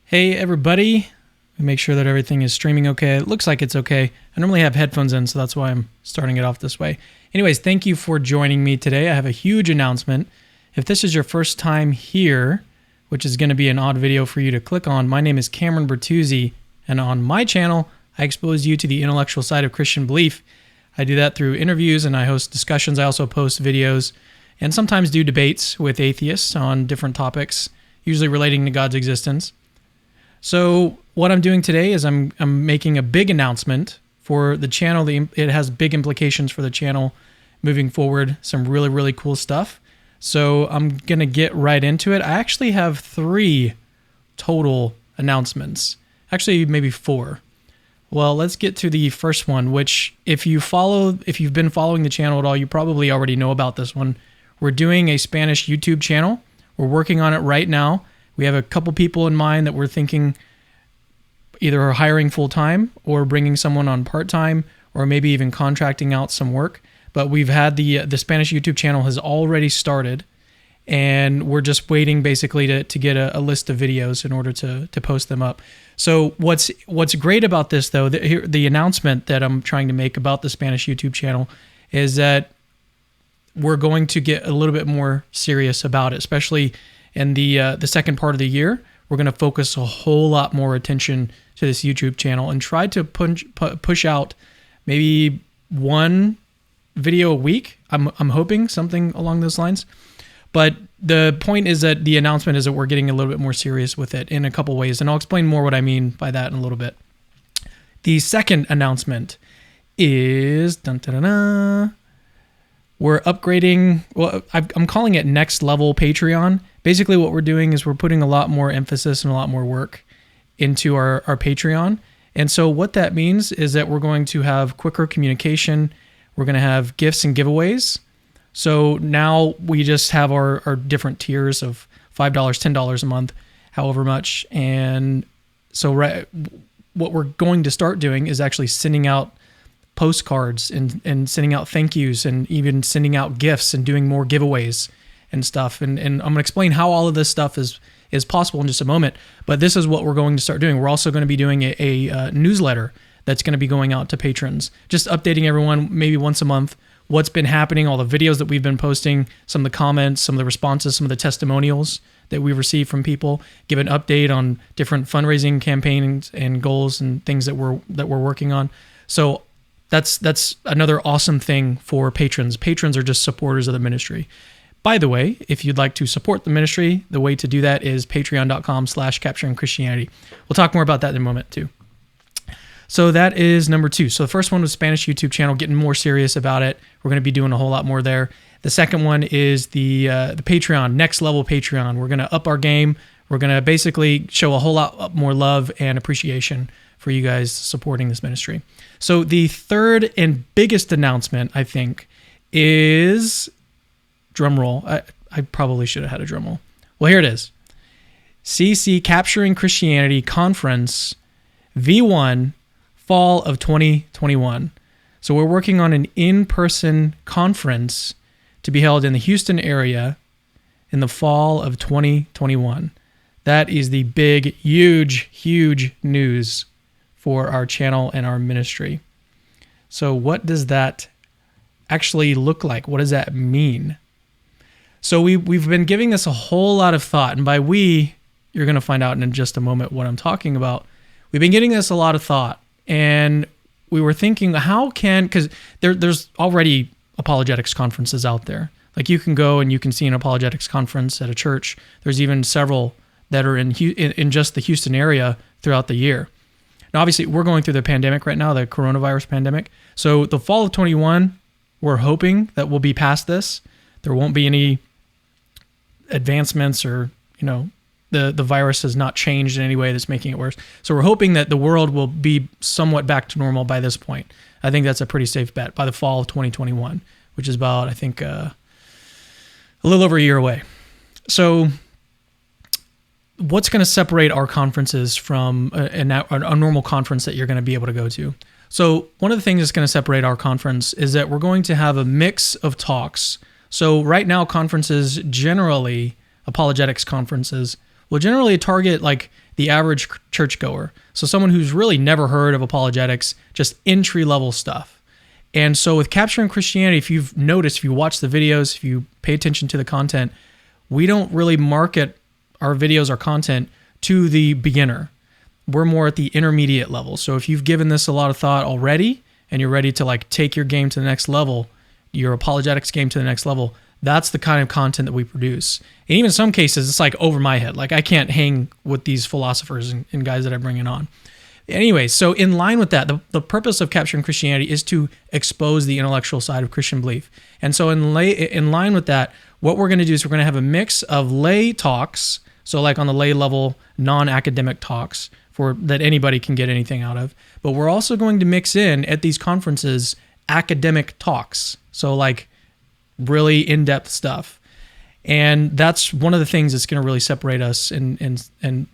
Hey everybody, make sure that everything is streaming okay. It looks like it's okay. I normally have headphones in, so that's why I'm starting it off this way. Anyways, thank you for joining me today. I have a huge announcement. If this is your first time here, which is going to be an odd video for you to click on, my name is Cameron Bertuzzi, and on my channel, I expose you to the intellectual side of Christian belief. I do that through interviews and I host discussions. I also post videos and sometimes do debates with atheists on different topics, usually relating to God's existence. So what I'm doing today is I'm making a big announcement for the channel. It has big implications for the channel moving forward, some really, really cool stuff. So I'm going to get right into it. I actually have 3 total announcements, actually maybe 4. Well, let's get to the first one, which if you've been following the channel at all, you probably already know about this one. We're doing a Spanish YouTube channel. We're working on it right now. We have a couple people in mind that we're thinking either hiring full-time or bringing someone on part-time or maybe even contracting out some work. But we've had the Spanish YouTube channel has already started, and we're just waiting basically to get a list of videos in order to post them up. So what's great about this, though, the announcement that I'm trying to make about the Spanish YouTube channel is that we're going to get a little bit more serious about it, especially in the second part of the year. We're going to focus a whole lot more attention to this YouTube channel and try to push out maybe 1 video a week. I'm hoping something along those lines. But the point is that the announcement is that we're getting a little bit more serious with it in a couple ways, and I'll explain more what I mean by that in a little bit. The second announcement is we're upgrading. Well, I'm calling it Next Level Patreon. Basically, what we're doing is we're putting a lot more emphasis and a lot more work into our Patreon. And so what that means is that we're going to have quicker communication. We're going to have gifts and giveaways. So now we just have our different tiers of $5, $10 a month, however much. And so what we're going to start doing is actually sending out postcards and sending out thank yous and even sending out gifts and doing more giveaways and stuff. And I'm going to explain how all of this stuff is possible in just a moment. But this is what we're going to start doing. We're also going to be doing a newsletter that's going to be going out to patrons, just updating everyone maybe once a month, what's been happening, all the videos that we've been posting, some of the comments, some of the responses, some of the testimonials that we've received from people, give an update on different fundraising campaigns and goals and things that we're working on. So that's another awesome thing for patrons. Patrons are just supporters of the ministry. By the way, if you'd like to support the ministry, the way to do that is patreon.com/capturingchristianity. We'll talk more about that in a moment too. So that is number 2. So the first one was Spanish YouTube channel, getting more serious about it. We're going to be doing a whole lot more there. The second one is the Patreon, Next Level Patreon. We're going to up our game. We're going to basically show a whole lot more love and appreciation for you guys supporting this ministry. So the third and biggest announcement, I think, is, drum roll. I probably should have had a drum roll. Well, here it is. CC Capturing Christianity Conference V1 Fall of 2021. So we're working on an in-person conference to be held in the Houston area in the fall of 2021. That is the big, huge news for our channel and our ministry. So what does that actually look like? What does that mean? So we've been giving this a whole lot of thought, and by we, you're going to find out in just a moment what I'm talking about. We've been giving this a lot of thought, and we were thinking, because there's already apologetics conferences out there. Like you can go and you can see an apologetics conference at a church. There's even several that are in just the Houston area throughout the year. Now, obviously, we're going through the pandemic right now, the coronavirus pandemic. So the fall of 21, we're hoping that we'll be past this. There won't be any advancements or, the virus has not changed in any way that's making it worse. So we're hoping that the world will be somewhat back to normal by this point. I think that's a pretty safe bet by the fall of 2021, which is about, I think, a little over a year away. So what's going to separate our conferences from a normal conference that you're going to be able to go to? So one of the things that's going to separate our conference is that we're going to have a mix of talks. So right now, conferences generally, apologetics conferences, will generally target like the average churchgoer. So someone who's really never heard of apologetics, just entry-level stuff. And so with Capturing Christianity, if you've noticed, if you watch the videos, if you pay attention to the content, we don't really market our videos, our content, to the beginner. We're more at the intermediate level. So if you've given this a lot of thought already and you're ready to like take your game to the next level, your apologetics game to the next level, that's the kind of content that we produce. And even in some cases, it's like over my head. Like I can't hang with these philosophers and guys that I bring in on. Anyway, so in line with that, the purpose of Capturing Christianity is to expose the intellectual side of Christian belief. And so in line with that, what we're going to do is we're going to have a mix of lay talks, so like on the lay level, non-academic talks for that anybody can get anything out of. But we're also going to mix in at these conferences academic talks, so like really in-depth stuff. And that's one of the things that's going to really separate us and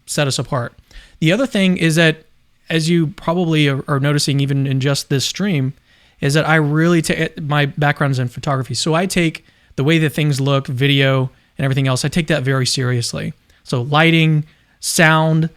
set us apart. The other thing is that, as you probably are noticing even in just this stream, is that I really take, my background is in photography, so I take the way that things look, video, and everything else, I take that very seriously. So lighting, sound,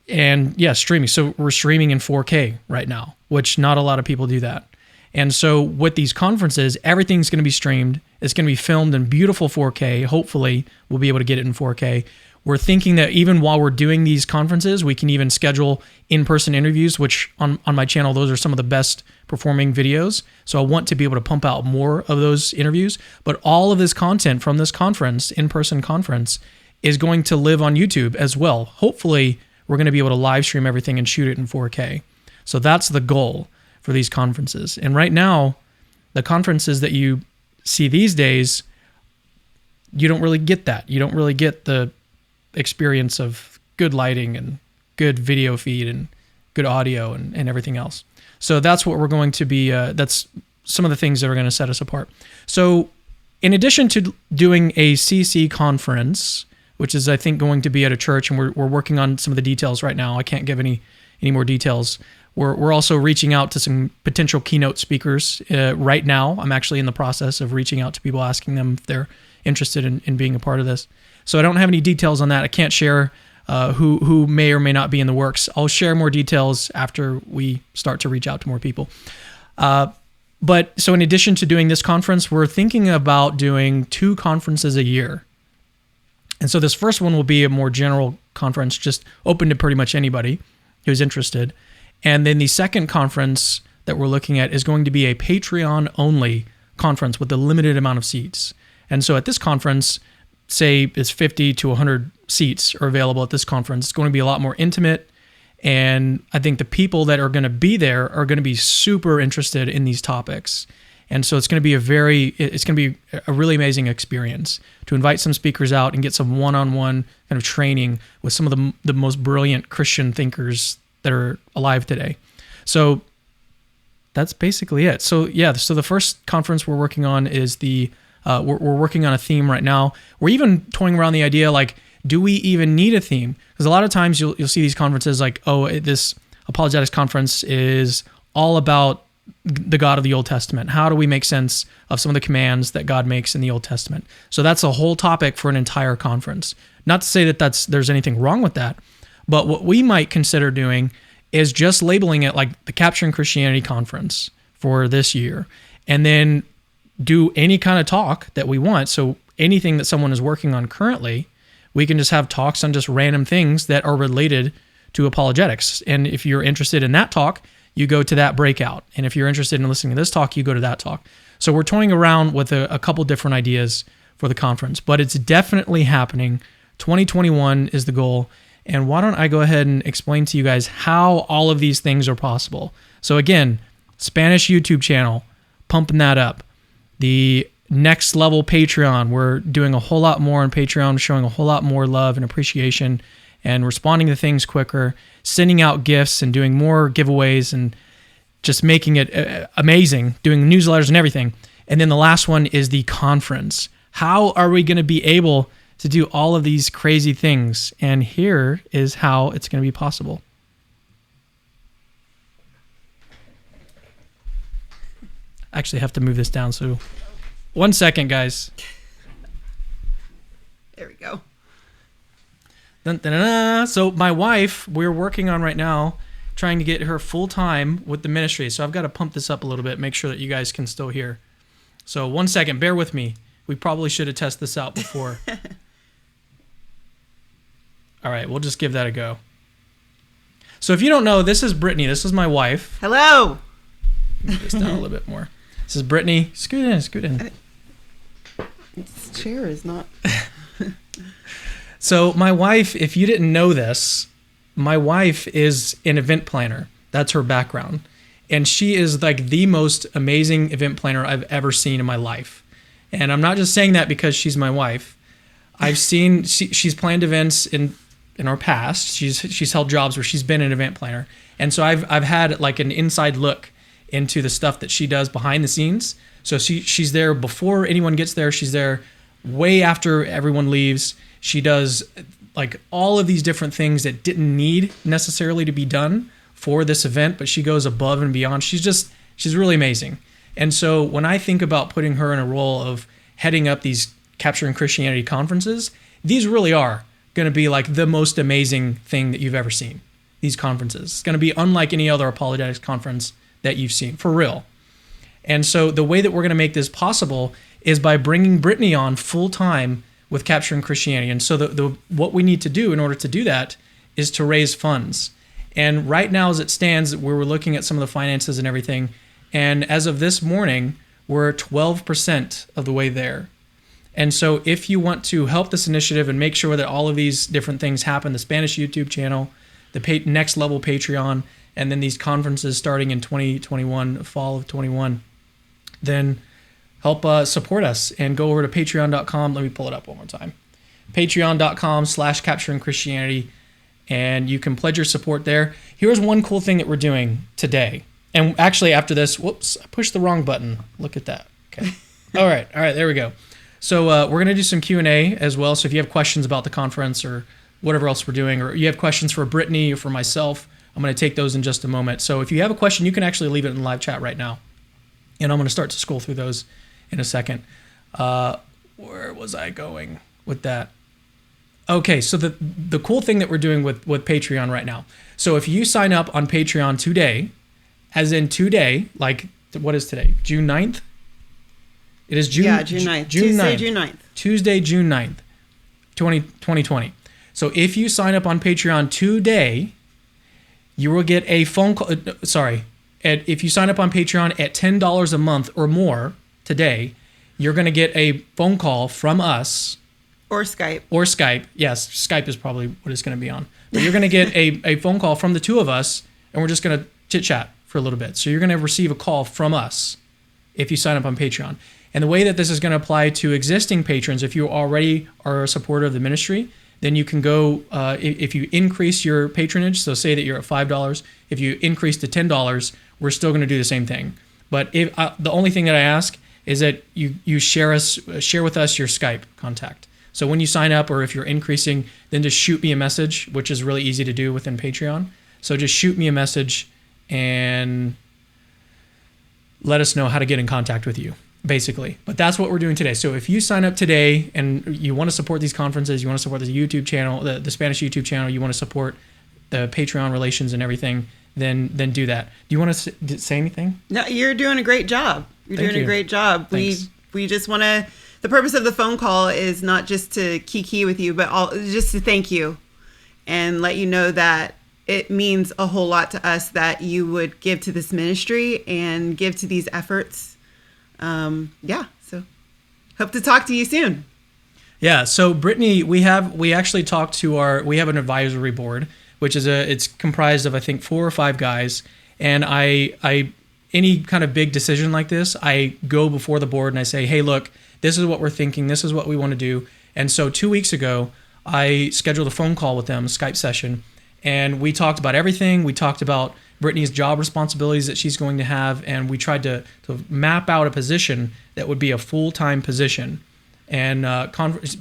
and streaming. So we're streaming in 4K right now, which not a lot of people do that. And so with these conferences, everything's going to be streamed. It's going to be filmed in beautiful 4K. Hopefully, we'll be able to get it in 4K. We're thinking that even while we're doing these conferences, we can even schedule in-person interviews, which on my channel, those are some of the best performing videos. So I want to be able to pump out more of those interviews. But all of this content from this conference, in-person conference, is going to live on YouTube as well. Hopefully, we're going to be able to live stream everything and shoot it in 4K. So that's the goal for these conferences. And right now, the conferences that you see these days, you don't really get that. You don't really get the experience of good lighting and good video feed and good audio and everything else. So that's what we're going to be, that's some of the things that are going to set us apart. So in addition to doing a CC conference, which is I think going to be at a church, and we're working on some of the details right now. I can't give any more details. We're also reaching out to some potential keynote speakers right now. I'm actually in the process of reaching out to people, asking them if they're interested in being a part of this. So I don't have any details on that. I can't share who may or may not be in the works. I'll share more details after we start to reach out to more people. But so in addition to doing this conference, we're thinking about doing 2 conferences a year. And so this first one will be a more general conference, just open to pretty much anybody who's interested. And then the second conference that we're looking at is going to be a Patreon-only conference with a limited amount of seats. And so at this conference, say it's 50 to 100 seats are available at this conference. It's going to be a lot more intimate. And I think the people that are going to be there are going to be super interested in these topics. And so it's going to be a really amazing experience to invite some speakers out and get some one-on-one kind of training with some of the most brilliant Christian thinkers that are alive today. So that's basically it. So so the first conference we're working on is the We're working on a theme right now. We're even toying around the idea, like, do we even need a theme? Because a lot of times you'll see these conferences like, oh, this apologetics conference is all about the God of the Old Testament. How do we make sense of some of the commands that God makes in the Old Testament? So that's a whole topic for an entire conference. Not to say that there's anything wrong with that, but what we might consider doing is just labeling it like the Capturing Christianity Conference for this year, and then do any kind of talk that we want. So anything that someone is working on currently, we can just have talks on just random things that are related to apologetics. And if you're interested in that talk, you go to that breakout. And if you're interested in listening to this talk, you go to that talk. So we're toying around with a couple different ideas for the conference, but it's definitely happening. 2021 is the goal. And why don't I go ahead and explain to you guys how all of these things are possible. So again, Spanish YouTube channel, pumping that up. The next level Patreon, we're doing a whole lot more on Patreon, showing a whole lot more love and appreciation and responding to things quicker, sending out gifts and doing more giveaways and just making it amazing, doing newsletters and everything. And then the last one is the conference. How are we going to be able to do all of these crazy things? And here is how it's going to be possible. I actually have to move this down, so 1 second, guys. There we go. Dun, dun, dun, dun. So my wife, we're working on right now, trying to get her full-time with the ministry. So I've got to pump this up a little bit, make sure that you guys can still hear. So 1 second, bear with me. We probably should have tested this out before. All right, we'll just give that a go. So if you don't know, this is Brittany. This is my wife. Hello. Move this down a little bit more. This is Brittany. Scoot in. This chair is not... So my wife, if you didn't know this, my wife is an event planner. That's her background. And she is like the most amazing event planner I've ever seen in my life. And I'm not just saying that because she's my wife. I've seen, she's planned events in our past. She's held jobs where she's been an event planner. And so I've had like an inside look into the stuff that she does behind the scenes. So she's there before anyone gets there. She's there way after everyone leaves. She does like all of these different things that didn't need necessarily to be done for this event, but she goes above and beyond. She's really amazing. And so when I think about putting her in a role of heading up these Capturing Christianity conferences, these really are going to be like the most amazing thing that you've ever seen. These conferences. It's going to be unlike any other apologetics conference that you've seen, for real. And so the way that we're going to make this possible is by bringing Brittany on full time with Capturing Christianity. And so what we need to do in order to do that is to raise funds. And right now, as it stands, we're looking at some of the finances and everything. And as of this morning, we're 12% of the way there. And so if you want to help this initiative and make sure that all of these different things happen, the Spanish YouTube channel, the next level Patreon, and then these conferences starting in 2021, fall of 21, then help support us and go over to patreon.com. Let me pull it up one more time. Patreon.com/Capturing Christianity. And you can pledge your support there. Here's one cool thing that we're doing today. And actually after this, whoops, I pushed the wrong button. Look at that. Okay. All right, there we go. So we're going to do some Q&A as well. So if you have questions about the conference or whatever else we're doing, or you have questions for Brittany or for myself, I'm going to take those in just a moment. So if you have a question, you can actually leave it in the live chat right now. And I'm going to start to scroll through those in a second. Where was I going with that? Okay, so the cool thing that we're doing with Patreon right now. So if you sign up on Patreon today, as in today, like what is today? June 9th? It is June. Yeah, June 9th. Tuesday, June 9th. Tuesday, June 9th, 2020. So if you sign up on Patreon today, you will get a phone call. If you sign up on Patreon at $10 a month or more today, you're going to get a phone call from us. Or Skype. Yes, Skype is probably what it's going to be on. But you're going to get a phone call from the two of us, and we're just going to chit-chat for a little bit. So you're going to receive a call from us if you sign up on Patreon. And the way that this is going to apply to existing patrons, if you already are a supporter of the ministry, then you can go, if you increase your patronage, so say that you're at $5, if you increase to $10, we're still going to do the same thing. But the only thing that I ask is that you share with us your Skype contact. So when you sign up, or if you're increasing, then just shoot me a message, which is really easy to do within Patreon. So just shoot me a message and let us know how to get in contact with you, basically. But that's what we're doing today. So if you sign up today and you want to support these conferences, you want to support the YouTube channel, the Spanish YouTube channel, you want to support the Patreon relations and everything, then do that. Do you want to say anything? No, you're doing a great job. You're Thank doing you. a great job. Thanks. We just want to. The purpose of the phone call is not just to kiki with you, but just to thank you and let you know that it means a whole lot to us that you would give to this ministry and give to these efforts. So hope to talk to you soon. Yeah. So Brittany, we actually talked to we have an advisory board, which is it's comprised of, I think, 4 or 5 guys. And I any kind of big decision like this, I go before the board and I say, hey, look, this is what we're thinking. This is what we want to do. And so 2 weeks ago, I scheduled a phone call with them, a Skype session, and we talked about everything. We talked about Brittany's job responsibilities that she's going to have, and we tried to map out a position that would be a full-time position. And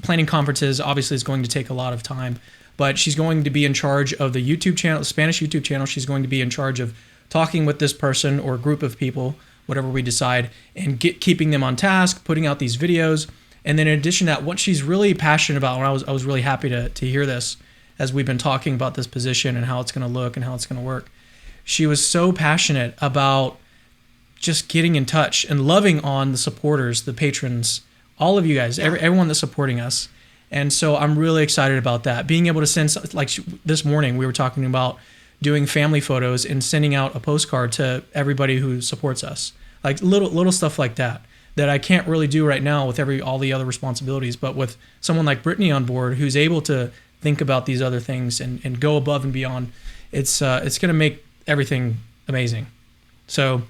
planning conferences obviously is going to take a lot of time, but she's going to be in charge of the YouTube channel, the Spanish YouTube channel. She's going to be in charge of talking with this person or group of people, whatever we decide, and keeping them on task, putting out these videos. And then in addition to that, what she's really passionate about, and I was really happy to hear this as we've been talking about this position and how it's going to look and how it's going to work. She was so passionate about just getting in touch and loving on the supporters, the patrons, all of you guys, everyone that's supporting us. And so I'm really excited about that. Being able to send, like this morning, we were talking about doing family photos and sending out a postcard to everybody who supports us. Like little stuff like that I can't really do right now with all the other responsibilities. But with someone like Brittany on board, who's able to think about these other things and go above and beyond, it's going to make everything amazing. So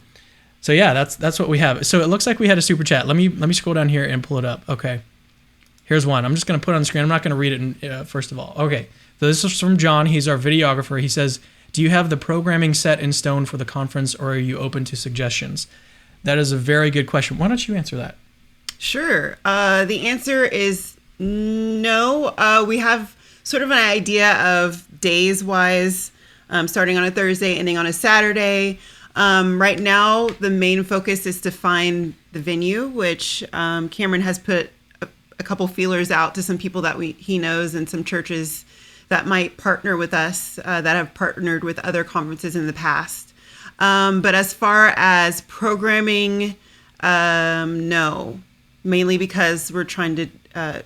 yeah, that's what we have. So it looks like we had a super chat. Let me scroll down here and pull it up. Okay, here's one. I'm just going to put it on the screen. I'm not going to read it first of all. Okay, so this is from John. He's our videographer. He says, do you have the programming set in stone for the conference, or are you open to suggestions? That is a very good question. Why don't you answer that? Sure. The answer is no. We have sort of an idea of days-wise, starting on a Thursday, ending on a Saturday. Right now, the main focus is to find the venue, which Cameron has put a couple feelers out to some people that he knows and some churches that might partner with us, that have partnered with other conferences in the past. But as far as programming, no, mainly because we're trying to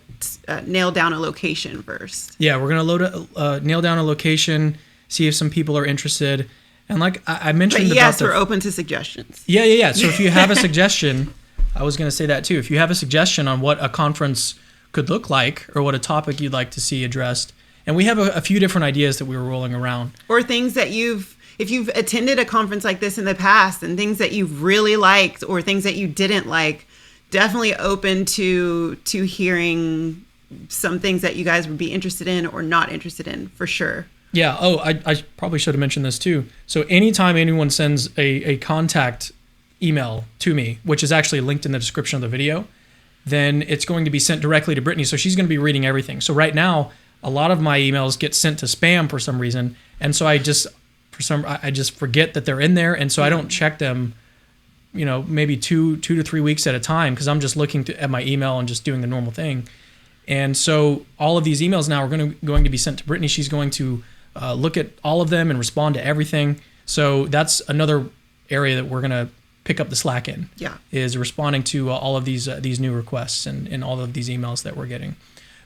nail down a location first. Yeah, we're gonna nail down a location, see if some people are interested, and like I mentioned, but yes, we're open to suggestions. Yeah. So if you have a suggestion, I was gonna say that too. If you have a suggestion on what a conference could look like or what a topic you'd like to see addressed, and we have a few different ideas that we were rolling around, or things that if you've attended a conference like this in the past and things that you've really liked or things that you didn't like, definitely open to hearing some things that you guys would be interested in or not interested in, for sure. Yeah. Oh, I probably should have mentioned this too. So anytime anyone sends a contact email to me, which is actually linked in the description of the video, then it's going to be sent directly to Brittany. So she's going to be reading everything. So right now, a lot of my emails get sent to spam for some reason. And so I just forget that they're in there. And so I don't check them, maybe 2 to 3 weeks at a time, because I'm just looking at my email and just doing the normal thing. And so all of these emails now are going to be sent to Brittany. She's going to look at all of them and respond to everything. So that's another area that we're going to pick up the slack in. Yeah, is responding to all of these new requests and all of these emails that we're getting.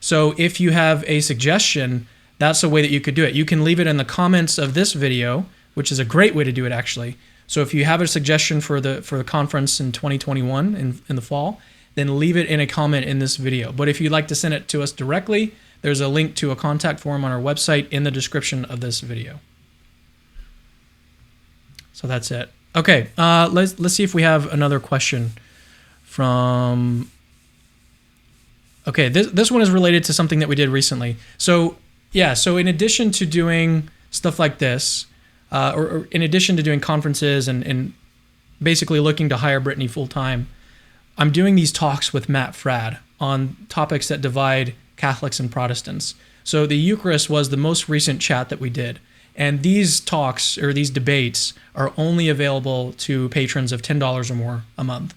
So if you have a suggestion, that's a way that you could do it. You can leave it in the comments of this video, which is a great way to do it, actually. So if you have a suggestion for the conference in 2021 in the fall, then leave it in a comment in this video. But if you'd like to send it to us directly, there's a link to a contact form on our website in the description of this video. So that's it. Okay, let's see if we have another question from... Okay, this one is related to something that we did recently. So in addition to doing stuff like this, or in addition to doing conferences and basically looking to hire Brittany full-time, I'm doing these talks with Matt Fradd on topics that divide Catholics and Protestants. So the Eucharist was the most recent chat that we did. And these talks or these debates are only available to patrons of $10 or more a month.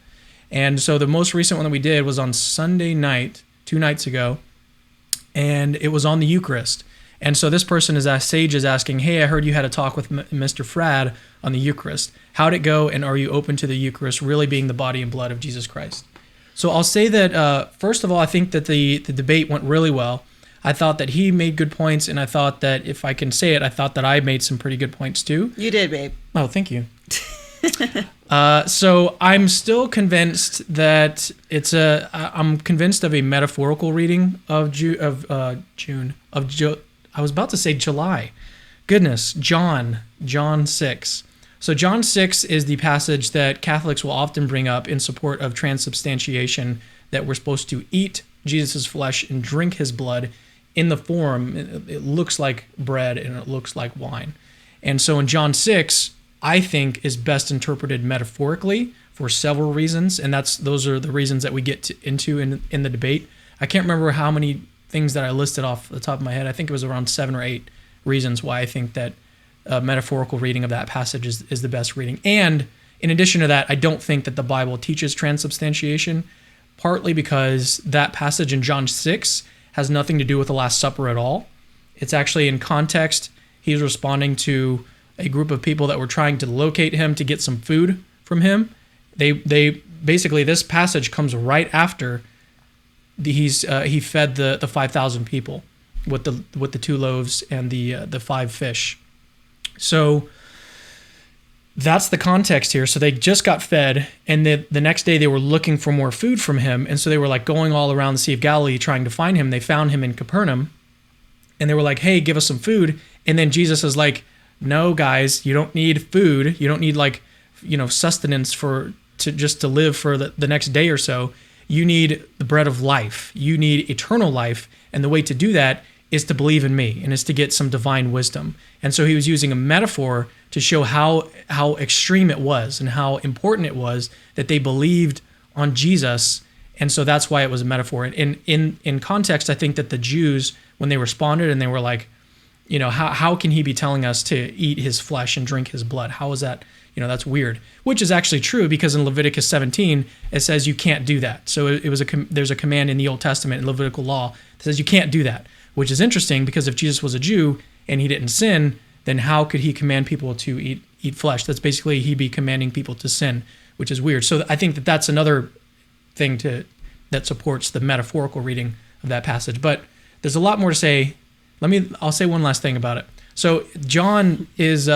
And so the most recent one that we did was on Sunday night, 2 nights ago, and it was on the Eucharist. And so this person Sage is asking, hey, I heard you had a talk with Mr. Fradd on the Eucharist. How'd it go, and are you open to the Eucharist really being the body and blood of Jesus Christ? So I'll say that, first of all, I think that the debate went really well. I thought that he made good points, and I thought that, if I can say it, I thought that I made some pretty good points too. You did, babe. Oh, thank you. So I'm still convinced that I'm convinced of a metaphorical reading of I was about to say July. Goodness, John 6. So John 6 is the passage that Catholics will often bring up in support of transubstantiation, that we're supposed to eat Jesus' flesh and drink his blood in the form, it looks like bread and it looks like wine. And so in John 6, I think is best interpreted metaphorically for several reasons, and those are the reasons that we get into in the debate. I can't remember how many things that I listed off the top of my head. I think it was around 7 or 8 reasons why I think that a metaphorical reading of that passage is the best reading. And in addition to that, I don't think that the Bible teaches transubstantiation, partly because that passage in John 6 has nothing to do with the Last Supper at all. It's actually in context. He's responding to a group of people that were trying to locate him to get some food from him. They basically, this passage comes right after he fed the 5,000 people with the 2 loaves and the 5 fish. So that's the context here. So they just got fed, and the next day they were looking for more food from him, and so they were like going all around the Sea of Galilee trying to find him. They found him in Capernaum, and they were like, hey, give us some food. And then Jesus is like, no, guys, you don't need food. You don't need sustenance to live for the next day or so. You need the bread of life. You need eternal life. And the way to do that is to believe in me, and is to get some divine wisdom. And so he was using a metaphor to show how extreme it was and how important it was that they believed on Jesus. And so that's why it was a metaphor. And in context, I think that the Jews, when they responded and they were like, how can he be telling us to eat his flesh and drink his blood? How is that? That's weird. Which is actually true, because in Leviticus 17, it says you can't do that. So there's a command in the Old Testament, in Levitical law, that says you can't do that, which is interesting, because if Jesus was a Jew and he didn't sin, then how could he command people to eat flesh? That's basically he'd be commanding people to sin, which is weird. So I think that that's another thing that supports the metaphorical reading of that passage. But there's a lot more to say. I'll say one last thing about it. So John is,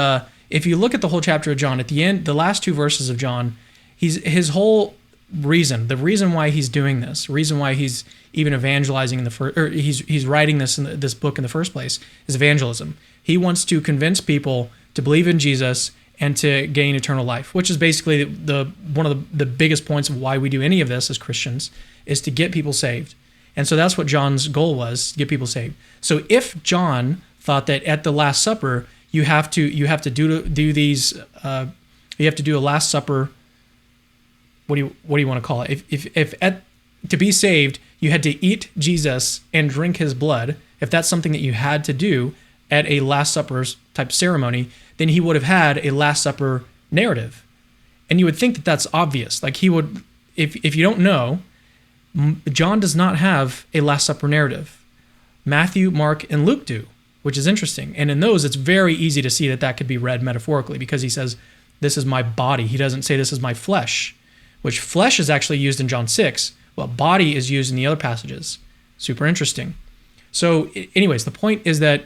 if you look at the whole chapter of John, at the end, the last 2 verses of John, his whole reason, the reason why he's doing this, reason why he's even evangelizing he's writing this book in the first place, is evangelism. He wants to convince people to believe in Jesus and to gain eternal life, which is basically one of the biggest points of why we do any of this as Christians, is to get people saved. And so that's what John's goal was, to get people saved. So if John thought that at the Last Supper you have to do these you have to do a Last Supper, what do you want to call it? If to be saved you had to eat Jesus and drink his blood, if that's something that you had to do at a Last Supper type ceremony, then he would have had a Last Supper narrative. And you would think that that's obvious. Like he would, if you don't know, John does not have a Last Supper narrative. Matthew, Mark, and Luke do, which is interesting. And in those, it's very easy to see that could be read metaphorically, because he says, this is my body. He doesn't say this is my flesh, which flesh is actually used in John 6, while body is used in the other passages. Super interesting. So anyways, the point is that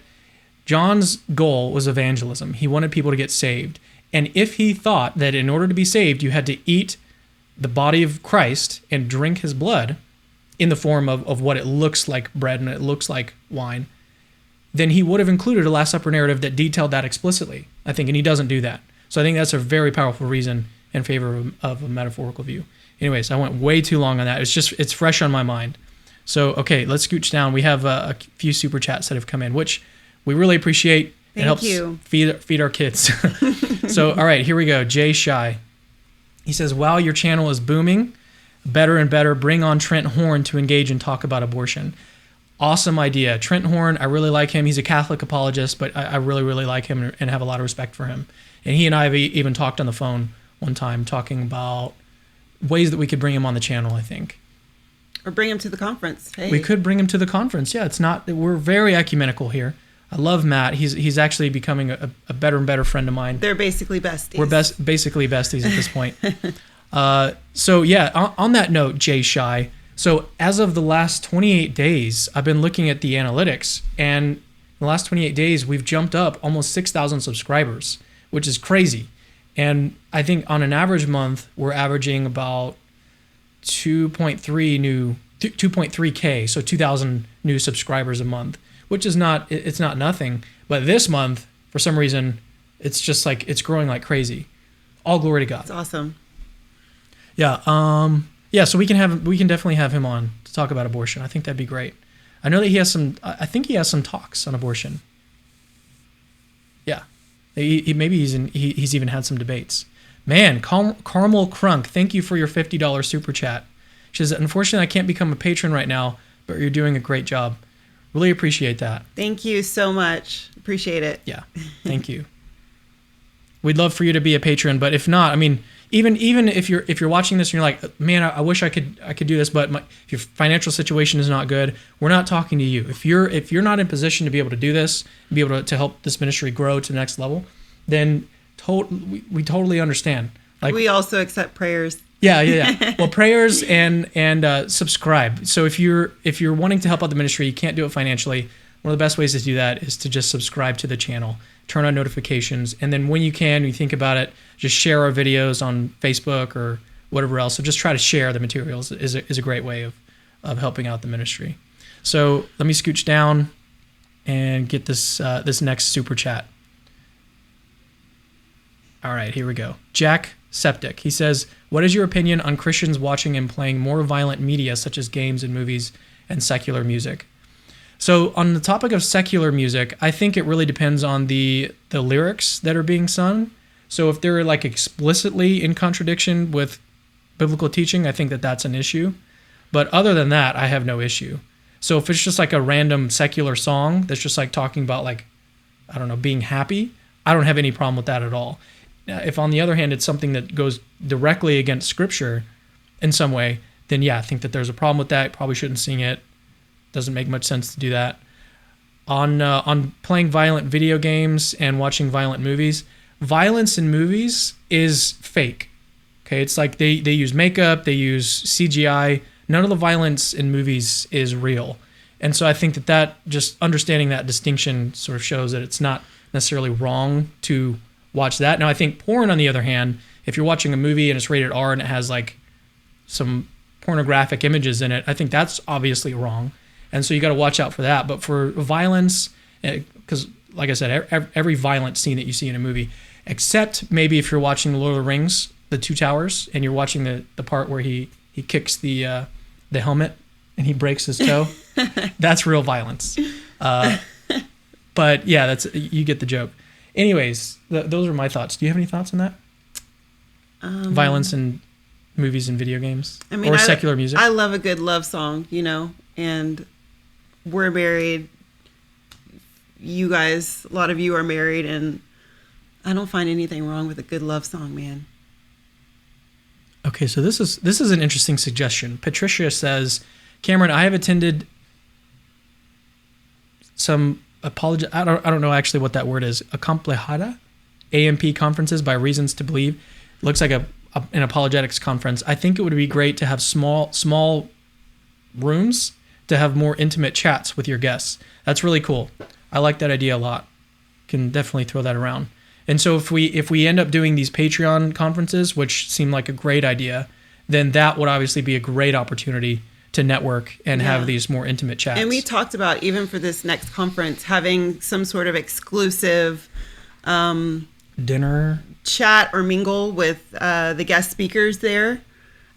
John's goal was evangelism. He wanted people to get saved. And if he thought that in order to be saved, you had to eat the body of Christ and drink his blood in the form of what it looks like bread and it looks like wine, then he would have included a Last Supper narrative that detailed that explicitly, I think, and he doesn't do that. So I think that's a very powerful reason in favor of a metaphorical view. Anyways, I went way too long on that. It's fresh on my mind. So, okay, let's scooch down. We have a few super chats that have come in, which we really appreciate. It helps feed our kids. So, all right, here we go. Jay Shy. He says, wow, your channel is booming. better and better. Bring on Trent Horn to engage and talk about abortion. Awesome idea. Trent Horn, I really like him. He's a Catholic apologist, but I really, really like him and have a lot of respect for him. And he and I have even talked on the phone one time talking about ways that we could bring him on the channel, I think. Or bring him to the conference. Hey. We could bring him to the conference. Yeah, we're very ecumenical here. I love Matt. He's actually becoming a better and better friend of mine. They're basically besties. We're basically besties at this point. So yeah, on that note, Jay Shy, so as of the last 28 days, I've been looking at the analytics, and in the last 28 days, we've jumped up almost 6,000 subscribers, which is crazy. And I think on an average month, we're averaging about 2.3K, so 2,000 new subscribers a month, which is it's not nothing. But this month, for some reason, it's just like it's growing like crazy. All glory to God. It's awesome. Yeah. Yeah. So we can definitely have him on to talk about abortion. I think that'd be great. I know that I think he has some talks on abortion. Yeah. He's even had some debates. Man, Carmel Crunk, thank you for your $50 super chat. She says, unfortunately, I can't become a patron right now, but you're doing a great job. Really appreciate that. Thank you so much. Appreciate it. Yeah. Thank you. We'd love for you to be a patron, but if not, I mean, even if you're watching this and you're like, man, I wish I could do this, but if your financial situation is not good, we're not talking to you. If you're not in position to be able to do this, and be able to help this ministry grow to the next level, then we totally understand. Like, we also accept prayers. Yeah. Well, prayers and subscribe. So if you're wanting to help out the ministry, you can't do it financially. One of the best ways to do that is to just subscribe to the channel, turn on notifications, and then when you think about it, just share our videos on Facebook or whatever else. So just try to share the materials is a great way of helping out the ministry. So let me scooch down and get this next super chat. All right, here we go. Jack Septic. He says, what is your opinion on Christians watching and playing more violent media such as games and movies and secular music? So on the topic of secular music, I think it really depends on the lyrics that are being sung. So if they're like explicitly in contradiction with biblical teaching, I think that's an issue. But other than that, I have no issue. So if it's just like a random secular song that's just like talking about like, I don't know, being happy, I don't have any problem with that at all. If on the other hand, it's something that goes directly against scripture in some way, then yeah, I think that there's a problem with that. Probably shouldn't sing it. Doesn't make much sense to do that. On playing violent video games and watching violent movies, violence in movies is fake. Okay, it's like they use makeup, they use CGI. None of the violence in movies is real. And so I think that just understanding that distinction sort of shows that it's not necessarily wrong to watch that. Now, I think porn, on the other hand, if you're watching a movie and it's rated R and it has like some pornographic images in it, I think that's obviously wrong. And so you got to watch out for that. But for violence, because like I said, every violent scene that you see in a movie, except maybe if you're watching The Lord of the Rings, The Two Towers, and you're watching the part where he kicks the helmet and he breaks his toe, that's real violence. But yeah, you get the joke. Anyways, those are my thoughts. Do you have any thoughts on that? Violence in movies and video games, or secular music? I love a good love song, and we're married. You guys, a lot of you are married, and I don't find anything wrong with a good love song, man. Okay, so this is an interesting suggestion. Patricia says, Cameron, I have attended some I don't know actually what that word is. Acomplejada, AMP conferences by Reasons to Believe. It looks like an apologetics conference. I think it would be great to have small rooms to have more intimate chats with your guests. That's really cool. I like that idea a lot. Can definitely throw that around. And so if we end up doing these Patreon conferences, which seem like a great idea, then that would obviously be a great opportunity to network and have these more intimate chats. And we talked about, even for this next conference, having some sort of exclusive dinner chat or mingle with the guest speakers there,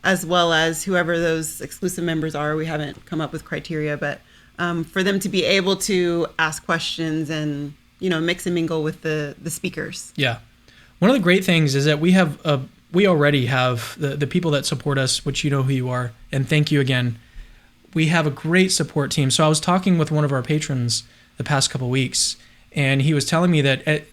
as well as whoever those exclusive members are. We haven't come up with criteria, but for them to be able to ask questions and mix and mingle with the speakers. Yeah. One of the great things is that we have we already have the people that support us, which you know who you are, and thank you again. We have a great support team. So I was talking with one of our patrons the past couple weeks, and he was telling me that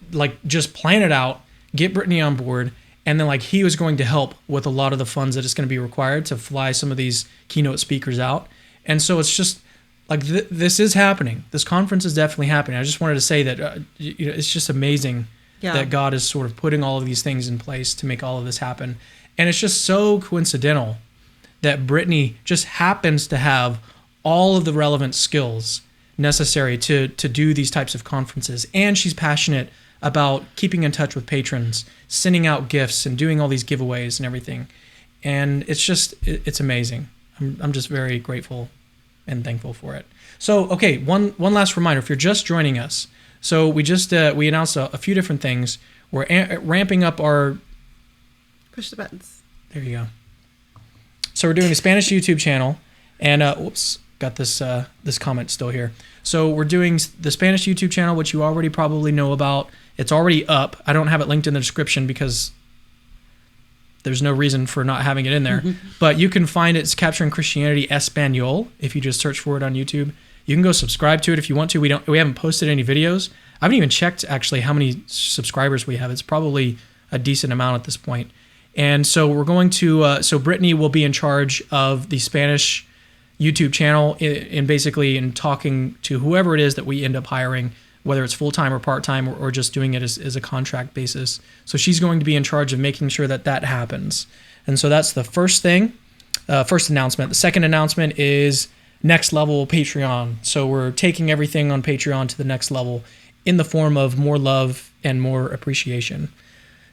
just plan it out, get Brittany on board, and then like he was going to help with a lot of the funds that is going to be required to fly some of these keynote speakers out. And so it's just like this is happening. This conference is definitely happening. I just wanted to say that it's just amazing that God is sort of putting all of these things in place to make all of this happen. And it's just so coincidental that Brittany just happens to have all of the relevant skills necessary to do these types of conferences. And she's passionate about keeping in touch with patrons, sending out gifts and doing all these giveaways and everything. And it's amazing. I'm just very grateful and thankful for it. So, okay, one last reminder, if you're just joining us. So we just, we announced a few different things. We're ramping up our... Push the buttons. There you go. So we're doing a Spanish YouTube channel, and got this comment still here. So we're doing the Spanish YouTube channel, which you already probably know about. It's already up. I don't have it linked in the description because there's no reason for not having it in there. But you can find it's Capturing Christianity Espanol if you just search for it on YouTube. You can go subscribe to it if you want to. We haven't posted any videos. I haven't even checked actually how many subscribers we have. It's probably a decent amount at this point. And so we're going to, so Brittany will be in charge of the Spanish YouTube channel in basically in talking to whoever it is that we end up hiring, whether it's full-time or part-time or just doing it as a contract basis. So she's going to be in charge of making sure that happens. And so that's the first thing, first announcement. The second announcement is next level Patreon. So we're taking everything on Patreon to the next level in the form of more love and more appreciation.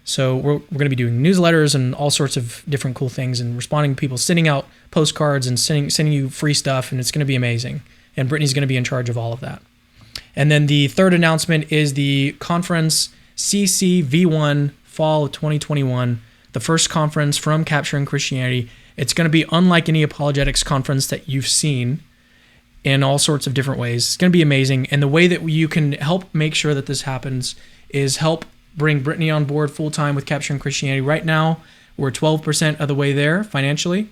So we're going to be doing newsletters and all sorts of different cool things and responding to people, sending out postcards and sending you free stuff, and it's going to be amazing. And Brittany's going to be in charge of all of that. And then the third announcement is the conference CCV1 Fall of 2021, the first conference from Capturing Christianity. It's going to be unlike any apologetics conference that you've seen in all sorts of different ways. It's going to be amazing. And the way that you can help make sure that this happens is help bring Brittany on board full-time with Capturing Christianity. Right now, we're 12% of the way there financially.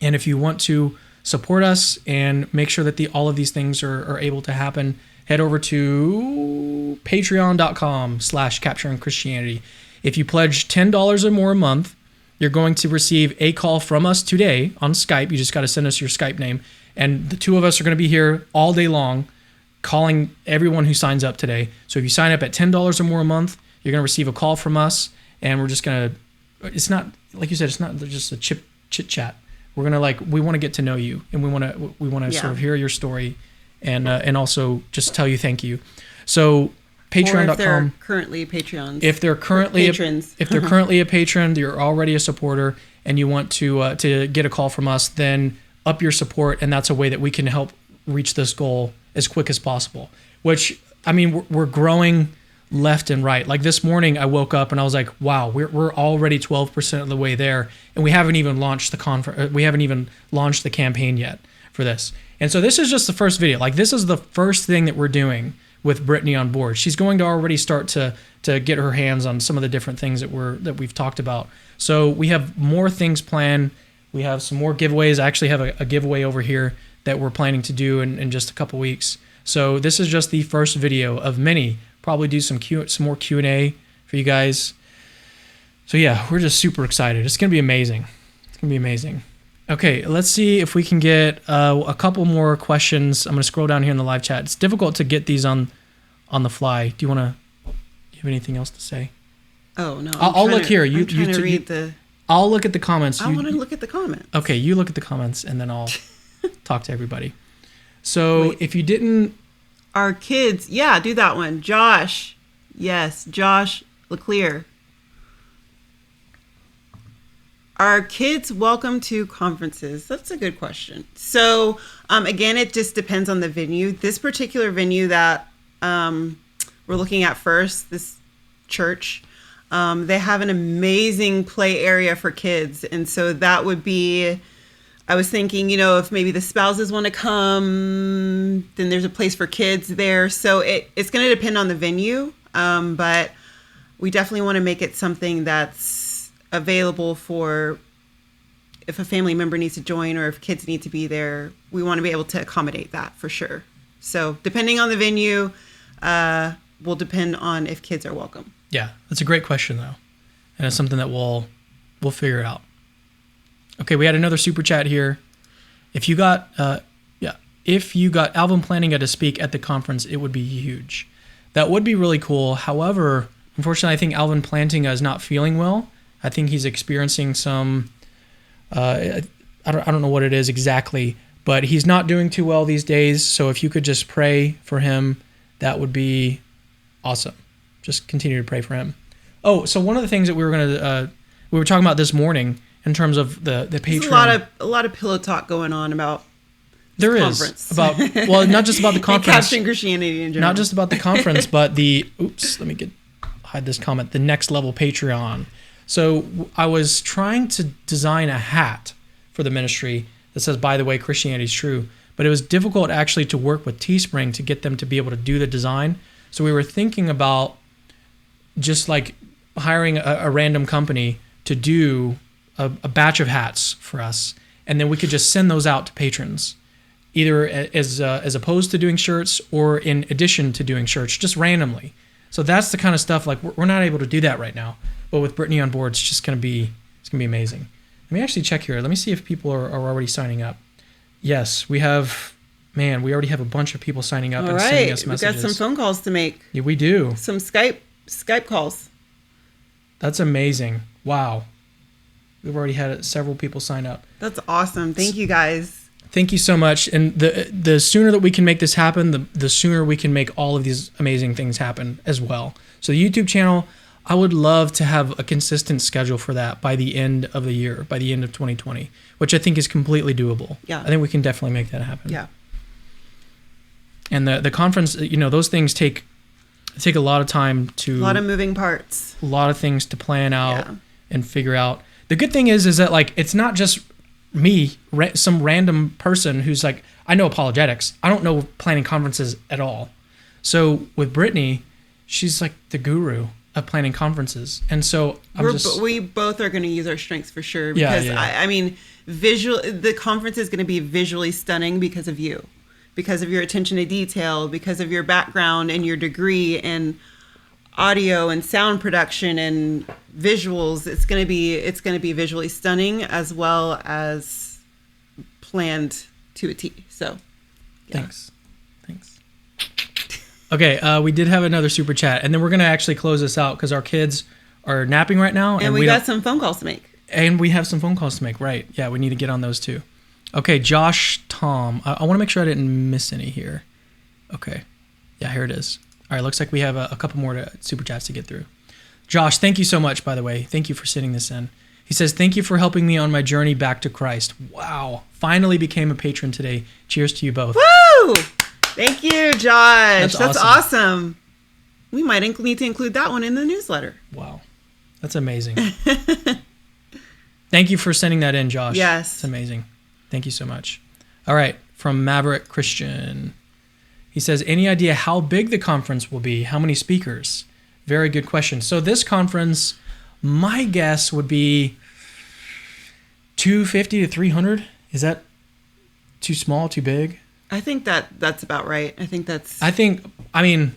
And if you want to support us and make sure that all of these things are able to happen, head over to patreon.com/capturingchristianity. If you pledge $10 or more a month, you're going to receive a call from us today on Skype. You just got to send us your Skype name. And the two of us are going to be here all day long calling everyone who signs up today. So if you sign up at $10 or more a month, you're going to receive a call from us, and we're just going to, it's not, like you said, it's not just a chit chat. We're going to we want to get to know you, and we want to sort of hear your story and also just tell you thank you. So patreon.com. Or if they're currently Patreons. If they're currently patrons. If they're currently a patron, you're already a supporter, and you want to get a call from us, then up your support, and that's a way that we can help reach this goal as quick as possible. Which, I mean, we're growing left and right. Like this morning, I woke up and I was like, "Wow, we're already 12% of the way there, and we haven't even launched the conference. We haven't even launched the campaign yet for this." And so this is just the first video. Like this is the first thing that we're doing with Brittany on board. She's going to already start to get her hands on some of the different things that we've talked about. So we have more things planned. We have some more giveaways. I actually have a giveaway over here that we're planning to do in just a couple weeks. So this is just the first video of many. Probably do some more Q&A for you guys. So yeah, we're just super excited. It's going to be amazing. It's going to be amazing. Okay, let's see if we can get a couple more questions. I'm going to scroll down here in the live chat. It's difficult to get these on the fly. Do you have anything else to say? Oh, no. I'll look here. I'm trying to read the... I'll look at the comments. I want to look at the comments. Okay, you look at the comments, and then I'll talk to everybody. So if you didn't... Our kids, yeah, do that one. Josh, yes, Josh Leclerc. Are kids welcome to conferences? That's a good question. So, again, it just depends on the venue. This particular venue that we're looking at first, this church, they have an amazing play area for kids. And so that would be... I was thinking, if maybe the spouses want to come, then there's a place for kids there. So it's going to depend on the venue. But we definitely want to make it something that's available for if a family member needs to join or if kids need to be there. We want to be able to accommodate that for sure. So depending on the venue, will depend on if kids are welcome. Yeah, that's a great question though, and it's something that we'll figure out. Okay, we had another super chat here. If you got Alvin Plantinga to speak at the conference, it would be huge. That would be really cool. However, unfortunately, I think Alvin Plantinga is not feeling well. I think he's experiencing some, I don't know what it is exactly, but he's not doing too well these days. So if you could just pray for him, that would be awesome. Just continue to pray for him. Oh, so one of the things that we were talking about this morning in terms of the Patreon. There's a lot of pillow talk going on about there conference. Is about, well, not just about the conference. Capturing Christianity in general. Not just about the conference, but hide this comment, the next level Patreon. So I was trying to design a hat for the ministry that says, by the way, Christianity is true. But it was difficult actually to work with Teespring to get them to be able to do the design. So we were thinking about just like hiring a random company to do a batch of hats for us. And then we could just send those out to patrons, either as opposed to doing shirts or in addition to doing shirts, just randomly. So that's the kind of stuff, like we're not able to do that right now. But with Brittany on board, it's going to be amazing. Let me actually check here. Let me see if people are already signing up. Yes, we already have a bunch of people signing up and sending us messages. We've got some phone calls to make. Yeah, we do. Some Skype calls. That's amazing. Wow. We've already had several people sign up. That's awesome. Thank you guys. Thank you so much. And the sooner that we can make this happen, the sooner we can make all of these amazing things happen as well. So the YouTube channel, I would love to have a consistent schedule for that by the end of the year, by the end of 2020, which I think is completely doable. Yeah. I think we can definitely make that happen. Yeah. And the conference, those things take a lot of time to... A lot of moving parts. A lot of things to plan out and figure out. The good thing is that like it's not just me, some random person who's like, I know apologetics. I don't know planning conferences at all. So with Brittany, she's like the guru of planning conferences. And so we both are going to use our strengths for sure. Because I mean, the conference is going to be visually stunning because of you. Because of your attention to detail, because of your background and your degree in audio and sound production and visuals, it's going to be visually stunning as well as planned to a T. So, yeah. Thanks. Okay, we did have another super chat, and then we're going to actually close this out because our kids are napping right now, and we got some phone calls to make. And we have some phone calls to make, right? Yeah, we need to get on those too. Okay, Josh, Tom. I want to make sure I didn't miss any here. Okay. Yeah, here it is. All right, looks like we have a couple more super chats to get through. Josh, thank you so much, by the way. Thank you for sending this in. He says, thank you for helping me on my journey back to Christ. Wow. Finally became a patron today. Cheers to you both. Woo! Thank you, Josh. That's awesome. We might need to include that one in the newsletter. Wow. That's amazing. Thank you for sending that in, Josh. Yes. It's amazing. Thank you so much. All right, from Maverick Christian. He says, any idea how big the conference will be? How many speakers? Very good question. So this conference, my guess would be 250 to 300. Is that too small, too big? I think that's about right. I mean,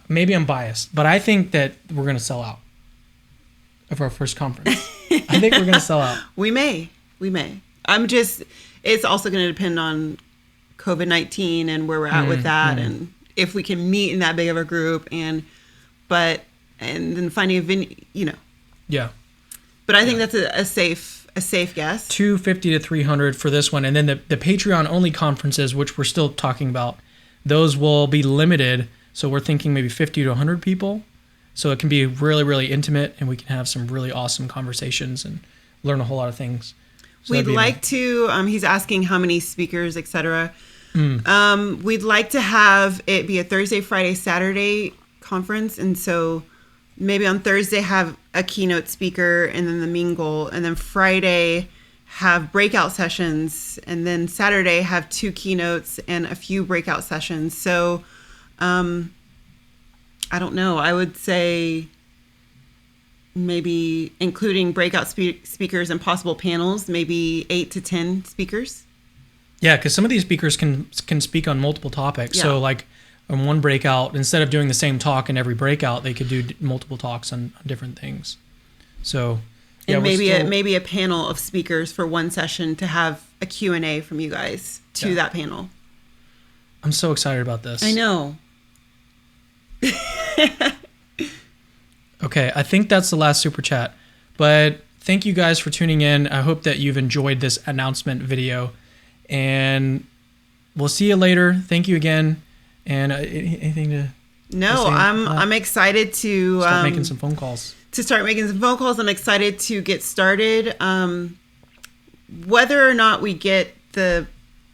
maybe I'm biased, but I think that we're going to sell out of our first conference. I think we're going to sell out. We may. It's also going to depend on COVID-19 and where we're at with that, and if we can meet in that big of a group, and then finding a venue, Yeah. But I think that's a safe guess. 250 to 300 for this one, and then the Patreon only conferences, which we're still talking about, those will be limited. So we're thinking maybe 50 to 100 people. So it can be really, really intimate, and we can have some really awesome conversations and learn a whole lot of things. So we'd like to, he's asking how many speakers, etc. We'd like to have it be a Thursday, Friday, Saturday conference. And so maybe on Thursday have a keynote speaker and then the mingle. And then Friday have breakout sessions. And then Saturday have 2 keynotes and a few breakout sessions. So I don't know. I would say maybe including breakout speakers and possible panels, maybe 8 to 10 speakers. Yeah, because some of these speakers can speak on multiple topics. Yeah. So like in one breakout, instead of doing the same talk in every breakout, they could do multiple talks on different things. So yeah, and maybe a panel of speakers for one session to have a Q&A from you guys to that panel. I'm so excited about this. I know. Okay, I think that's the last super chat. But thank you guys for tuning in. I hope that you've enjoyed this announcement video. And we'll see you later. Thank you again. And anything to... No, I'm excited to... start making some phone calls. I'm excited to get started. Whether or not we get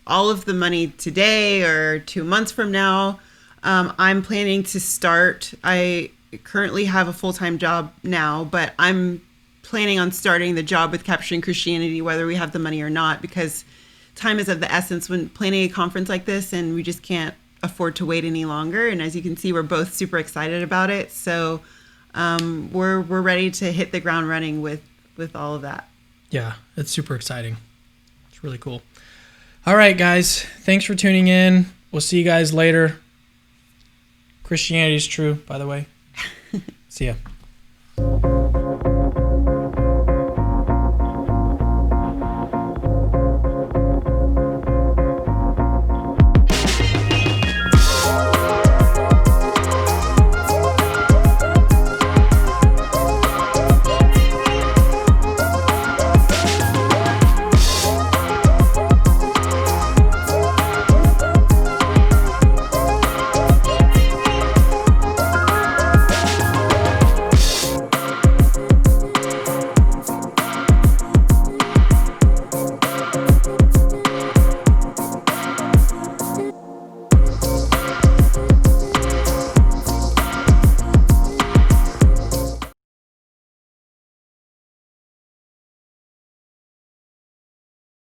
all of the money today or 2 months from now, I'm planning to start. I currently have a full-time job now, but I'm planning on starting the job with Capturing Christianity, whether we have the money or not, because time is of the essence when planning a conference like this, and we just can't afford to wait any longer. And as you can see, we're both super excited about it. So we're ready to hit the ground running with all of that. Yeah, it's super exciting. It's really cool. All right, guys. Thanks for tuning in. We'll see you guys later. Christianity is true, by the way. See ya.